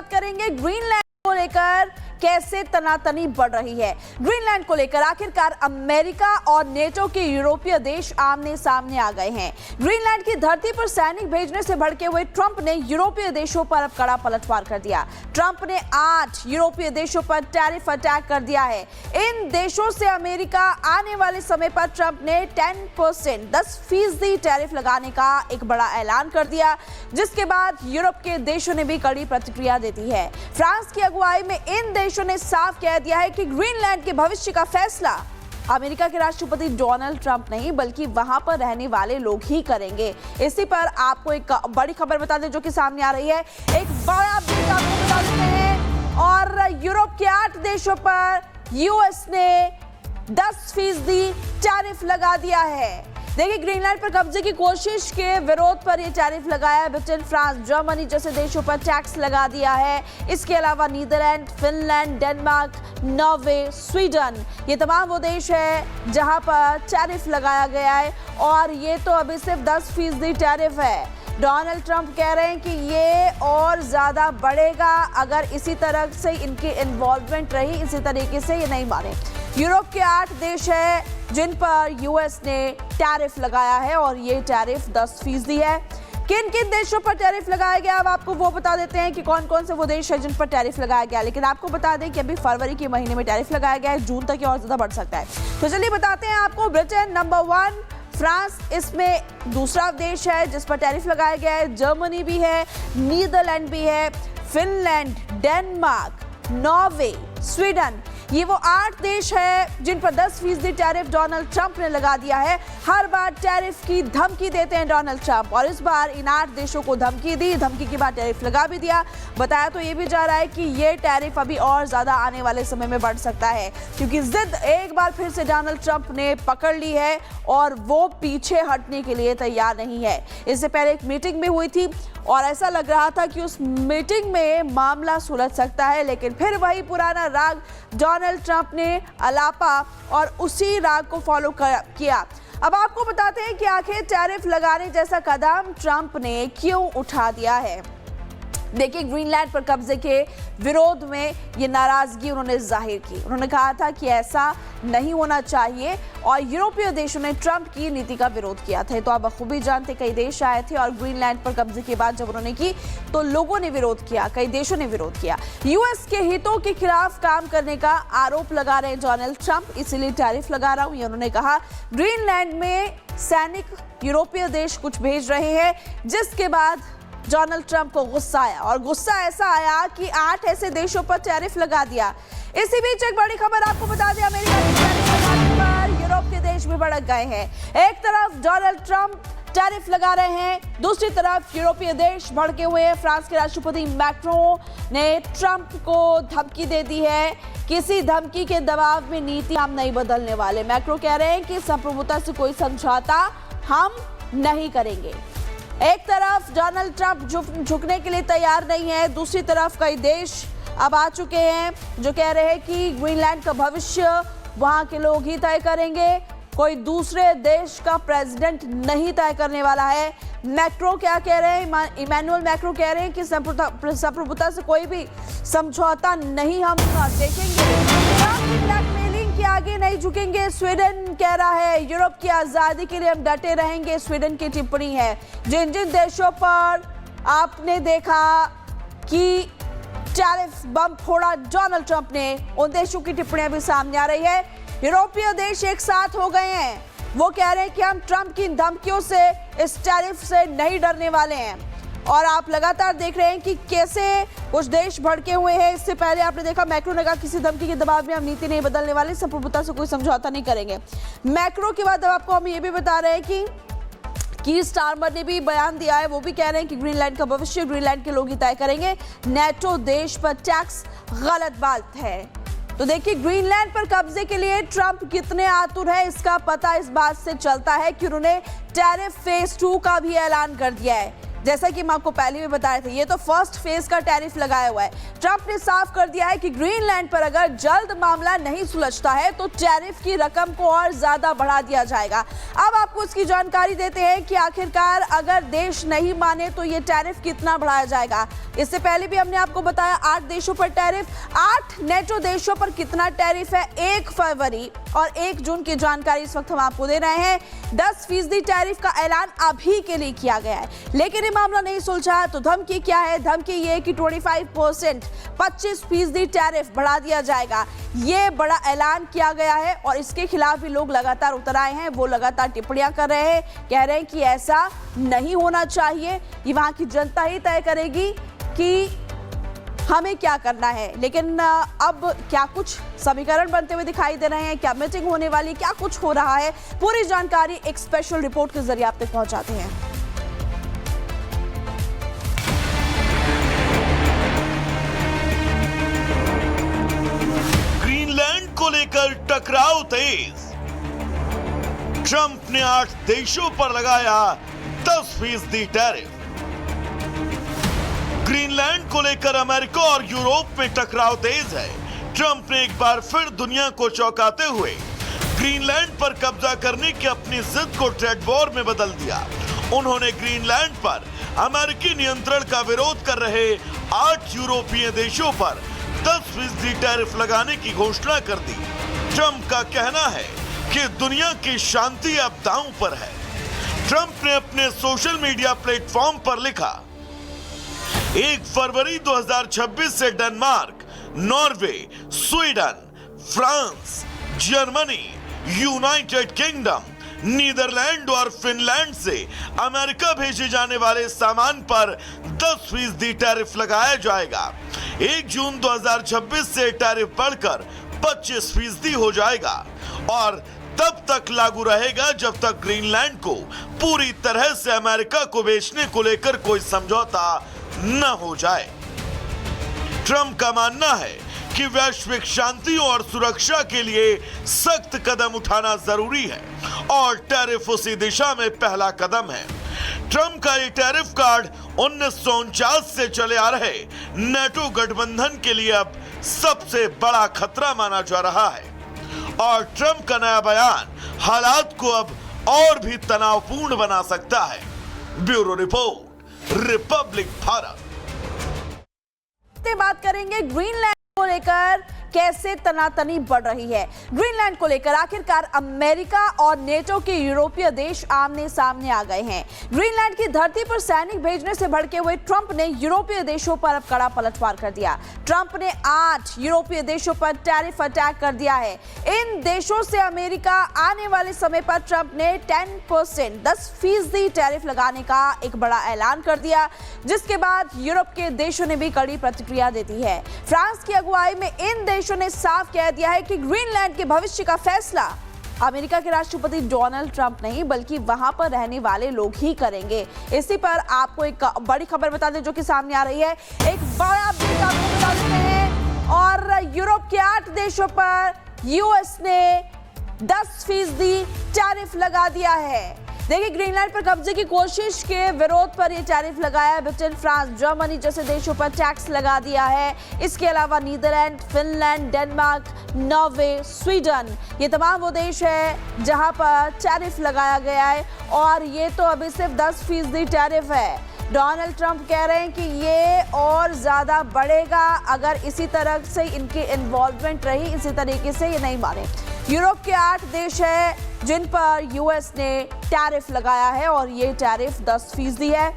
बात करेंगे ग्रीनलैंड को लेकर कैसे तनातनी बढ़ रही है। ग्रीनलैंड को लेकर आखिरकार अमेरिका और नेटो के यूरोपीय देश आमने सामने आ गए हैं। ग्रीनलैंड की धरती पर सैनिक भेजने से भड़के हुए ट्रंप ने यूरोपीय देशों पर अब कड़ा पलटवार कर दिया। ट्रंप ने 8 यूरोपीय देशों पर टैरिफ अटैक कर दिया है। इन देशों से अमेरिका आने वाले समय पर ट्रंप ने 10% टैरिफ लगाने का एक बड़ा ऐलान कर दिया, जिसके बाद यूरोप के देशों ने भी कड़ी प्रतिक्रिया दे दी है। फ्रांस की अगुवाई में इन देशों ने साफ कह दिया है कि ग्रीनलैंड के भविष्य का फैसला अमेरिका के राष्ट्रपति डोनाल्ड ट्रंप नहीं बल्कि वहां पर रहने वाले लोग ही करेंगे। इसी पर आपको एक बड़ी खबर बता दें जो कि सामने आ रही है। एक बड़ा अपडेट आपको बता देते हैं और यूरोप के 8 देशों पर यूएस ने 10% टैरिफ लगा दिया है। देखिए, ग्रीनलैंड पर कब्जे की कोशिश के विरोध पर यह टैरिफ लगाया है। ब्रिटेन, फ्रांस, जर्मनी जैसे देशों पर टैक्स लगा दिया है। इसके अलावा Netherlands, Finland, Denmark, Norway, Sweden, ये तमाम वो देश है जहां पर टैरिफ लगाया गया है और ये तो अभी सिर्फ 10% टैरिफ है। डोनाल्ड ट्रंप कह रहे हैं कि ये और ज्यादा बढ़ेगा अगर इसी तरह से इनकी इन्वॉल्वमेंट रही, इसी तरीके से ये नहीं माने। यूरोप के 8 देश है जिन पर यूएस ने टैरिफ लगाया है और ये टैरिफ 10% है। किन किन देशों पर टैरिफ लगाया गया, अब आपको वो बता देते हैं कि कौन कौन से वो देश है जिन पर टैरिफ लगाया गया। लेकिन आपको बता दें कि अभी फरवरी के महीने में टैरिफ लगाया गया है, जून तक ये और ज्यादा बढ़ सकता है। तो चलिए बताते हैं आपको। ब्रिटेन नंबर 1, फ्रांस इसमें दूसरा देश है जिस पर टैरिफ लगाया गया है। जर्मनी भी है, नीदरलैंड भी है, फिनलैंड, डेनमार्क, नॉर्वे, स्वीडन, ये वो 8 देश है जिन पर 10% टैरिफ डोनाल्ड ट्रंप ने लगा दिया है। हर बार टैरिफ की धमकी देते हैं डोनाल्ड ट्रंप और इस बार इन 8 देशों को धमकी दी, धमकी के बाद टैरिफ लगा भी दिया। बताया तो ये भी जा रहा है कि ये टैरिफ अभी और ज्यादा आने वाले समय में बढ़ सकता है क्योंकि जिद एक बार फिर से डोनाल्ड ट्रंप ने पकड़ ली है और वो पीछे हटने के लिए तैयार नहीं है। इससे पहले एक मीटिंग भी हुई थी और ऐसा लग रहा था कि उस मीटिंग में मामला सुलझ सकता है, लेकिन फिर वही पुराना राग डोनाल्ड ट्रंप ने अलापा और उसी राग को फॉलो किया। अब आपको बताते हैं कि आखिर टैरिफ लगाने जैसा कदम ट्रंप ने क्यों उठा दिया है। देखिए, ग्रीनलैंड पर कब्जे के विरोध में ये नाराजगी उन्होंने जाहिर की। उन्होंने कहा था कि ऐसा नहीं होना चाहिए और यूरोपीय देशों ने ट्रंप की नीति का विरोध किया था। तो आप बखूबी जानते कई देश आए थे और ग्रीनलैंड पर कब्जे के बाद जब उन्होंने की तो लोगों ने विरोध किया, कई देशों ने विरोध किया। यूएस के हितों के खिलाफ काम करने का आरोप लगा रहे डोनाल्ड ट्रंप, इसीलिए टैरिफ लगा रहा हूं, ये उन्होंने कहा। ग्रीनलैंड में सैनिक यूरोपीय देश कुछ भेज रहे हैं, जिसके बाद डोनाल्ड ट्रंप को गुस्सा आया और गुस्सा ऐसा आया कि 8 ऐसे देशों पर टैरिफ लगा दिया। इसी बीच एक बड़ी खबर आपको बता दें, अमेरिका के टैरिफ लगाने पर यूरोप के देश भी भड़क गए हैं। एक तरफ डोनाल्ड ट्रंप टैरिफ लगा रहे हैं, दूसरी तरफ यूरोपीय देश भड़के हुए हैं। फ्रांस के राष्ट्रपति मैक्रों ने ट्रंप को धमकी दे दी है। किसी धमकी के दबाव में नीति हम नहीं बदलने वाले। मैक्रों कह रहे हैं कि संप्रभुता से कोई समझौता हम नहीं करेंगे। एक तरफ डोनाल्ड ट्रंप झुकने के लिए तैयार नहीं है, दूसरी तरफ कई देश अब आ चुके हैं जो कह रहे हैं कि ग्रीनलैंड का भविष्य वहां के लोग ही तय करेंगे, कोई दूसरे देश का प्रेसिडेंट नहीं तय करने वाला है। मैक्रो क्या कह रहे हैं, इमैनुअल मैक्रो कह रहे हैं कि संप्रभुता से कोई भी समझौता नहीं हम देखेंगे, ब्लैकमेलिंग के आगे नहीं झुकेंगे। स्वीडन कह रहा है यूरोप की आजादी के लिए हम डटे रहेंगे। स्वीडन की टिप्पणी है। जिन जिन देशों पर आपने देखा कि टैरिफ बम फोड़ा डोनाल्ड ट्रंप ने, उन देशों की टिप्पणियां भी सामने आ रही है। यूरोपीय देश एक साथ हो गए हैं, वो कह रहे हैं कि हम ट्रंप की धमकियों से, इस टैरिफ से नहीं डरने वाले हैं। और आप लगातार देख रहे हैं कि कैसे कुछ देश भड़के हुए हैं। इससे पहले आपने देखा मैक्रो ने कहा किसी धमकी के दबाव में हम नीति नहीं बदलने वाले, संप्रभुता से कोई समझौता नहीं करेंगे। मैक्रो के बाद अब आपको हम ये भी बता रहे हैं कि कीर स्टारमर ने भी बयान दिया है, वो भी कह रहे हैं कि ग्रीनलैंड का भविष्य ग्रीनलैंड के लोग ही तय करेंगे। नेटो देश पर टैक्स गलत बात है। तो देखिए, ग्रीनलैंड पर कब्जे के लिए ट्रंप कितने आतुर है इसका पता इस बात से चलता है कि उन्होंने टैरिफ फेज 2 का भी ऐलान कर दिया है। जैसा कि हम आपको पहले भी बताए थे, ये तो फर्स्ट फेज का टैरिफ लगाया हुआ है। ट्रंप ने साफ कर दिया है कि ग्रीनलैंड पर अगर जल्द मामला नहीं सुलझता है तो टैरिफ की रकम को और ज्यादा बढ़ा दिया जाएगा। अब आपको इसकी जानकारी देते हैं कि आखिरकार अगर देश नहीं माने तो ये टैरिफ कितना बढ़ाया जाएगा। इससे पहले भी हमने आपको बताया 8 देशों पर टैरिफ, 8 नेटो देशों पर कितना टैरिफ है 1 फरवरी और 1 जून की जानकारी इस वक्त हम आपको दे रहे हैं। 10% टैरिफ का ऐलान अभी के लिए किया गया है, लेकिन ये मामला नहीं सुलझा तो धमकी क्या है? धमकी ये कि 25% 25% टैरिफ बढ़ा दिया जाएगा। ये बड़ा ऐलान किया गया है और इसके खिलाफ भी लोग लगातार उतर आए हैं। वो लगातार टिप्पणियां कर रहे हैं, कह रहे हैं कि ऐसा नहीं होना चाहिए, ये वहां की जनता ही तय करेगी कि हमें क्या करना है। लेकिन अब क्या कुछ समीकरण बनते हुए दिखाई दे रहे हैं, क्या मीटिंग होने वाली, क्या कुछ हो रहा है, पूरी जानकारी एक स्पेशल रिपोर्ट के जरिए आप तक पहुंचाते हैं। ग्रीनलैंड को लेकर टकराव तेज। ट्रंप ने 8 देशों पर लगाया 10% टैरिफ। ग्रीनलैंड को लेकर अमेरिका और यूरोप में टकराव तेज है। ट्रंप ने एक बार फिर दुनिया को चौंकाते हुए ग्रीनलैंड पर कब्जा करने की अपनी जिद को ट्रेड वॉर में बदल दिया। उन्होंने ग्रीनलैंड पर अमेरिकी नियंत्रण का विरोध कर रहे 8 यूरोपीय देशों पर 10% टैरिफ लगाने की घोषणा कर दी। ट्रंप का कहना है कि दुनिया की शांति अब दांव पर है। ट्रंप ने अपने सोशल मीडिया प्लेटफॉर्म पर लिखा, 1 फरवरी 2026 से Denmark, Norway, Sweden, France, Germany, United Kingdom, Netherlands और फिनलैंड से अमेरिका भेजे जाने वाले सामान पर 10% टैरिफ लगाया जाएगा। 1 जून 2026 से टैरिफ बढ़कर 25% हो जाएगा और तब तक लागू रहेगा जब तक ग्रीनलैंड को पूरी तरह से अमेरिका को बेचने को लेकर कोई समझौता न हो जाए। ट्रंप का मानना है कि वैश्विक शांति और सुरक्षा के लिए सख्त कदम उठाना जरूरी है और टैरिफ उसी दिशा में पहला कदम है। ट्रंप का ये टैरिफ कार्ड 1949 से चले आ रहे नेटो गठबंधन के लिए अब सबसे बड़ा खतरा माना जा रहा है और ट्रंप का नया बयान हालात को अब और भी तनावपूर्ण बना सकता है। Bureau report, Republic Bharat. बात करेंगे ग्रीनलैंड को लेकर कैसे तनातनी बढ़ रही है। ग्रीनलैंड को लेकर आखिरकार अमेरिका और नेटो के यूरोपीय देश आमने सामने आ गए हैं। ग्रीनलैंड की धरती पर सैनिक भेजने से भड़के हुए ट्रंप ने यूरोपीय देशों पर अब कड़ा पलटवार कर दिया। ट्रंप ने 8 यूरोपीय देशों पर टैरिफ अटैक कर दिया है। इन देशों से अमेरिका आने वाले समय पर ट्रंप ने 10% टैरिफ लगाने का एक बड़ा ऐलान कर दिया, जिसके बाद यूरोप के देशों ने भी कड़ी प्रतिक्रिया दे दी है। फ्रांस की अगुवाई में इन देशों ने साफ कह दिया है कि ग्रीनलैंड के भविष्य का फैसला अमेरिका के राष्ट्रपति डोनाल्ड ट्रंप नहीं बल्कि वहां पर रहने वाले लोग ही करेंगे। इसी पर आपको एक बड़ी खबर बता दें जो कि सामने आ रही है। एक बड़ा अपडेट आपको बता देते हैं और यूरोप के 8 देशों पर यूएस ने 10% टैरिफ लगा दिया है। देखिए, ग्रीनलैंड पर कब्जे की कोशिश के विरोध पर यह टैरिफ लगाया है। ब्रिटेन, फ्रांस, जर्मनी जैसे देशों पर टैक्स लगा दिया है। इसके अलावा Netherlands, Finland, Denmark, Norway, Sweden, ये तमाम वो देश है जहां पर टैरिफ लगाया गया है और ये तो अभी सिर्फ 10% टैरिफ है। डोनाल्ड ट्रंप कह रहे हैं कि ये और ज़्यादा बढ़ेगा अगर इसी तरह से इनकी इन्वॉल्वमेंट रही, इसी तरीके से ये नहीं माने। यूरोप के 8 देश हैं जिन पर यूएस ने टैरिफ लगाया है और ये टैरिफ 10% है।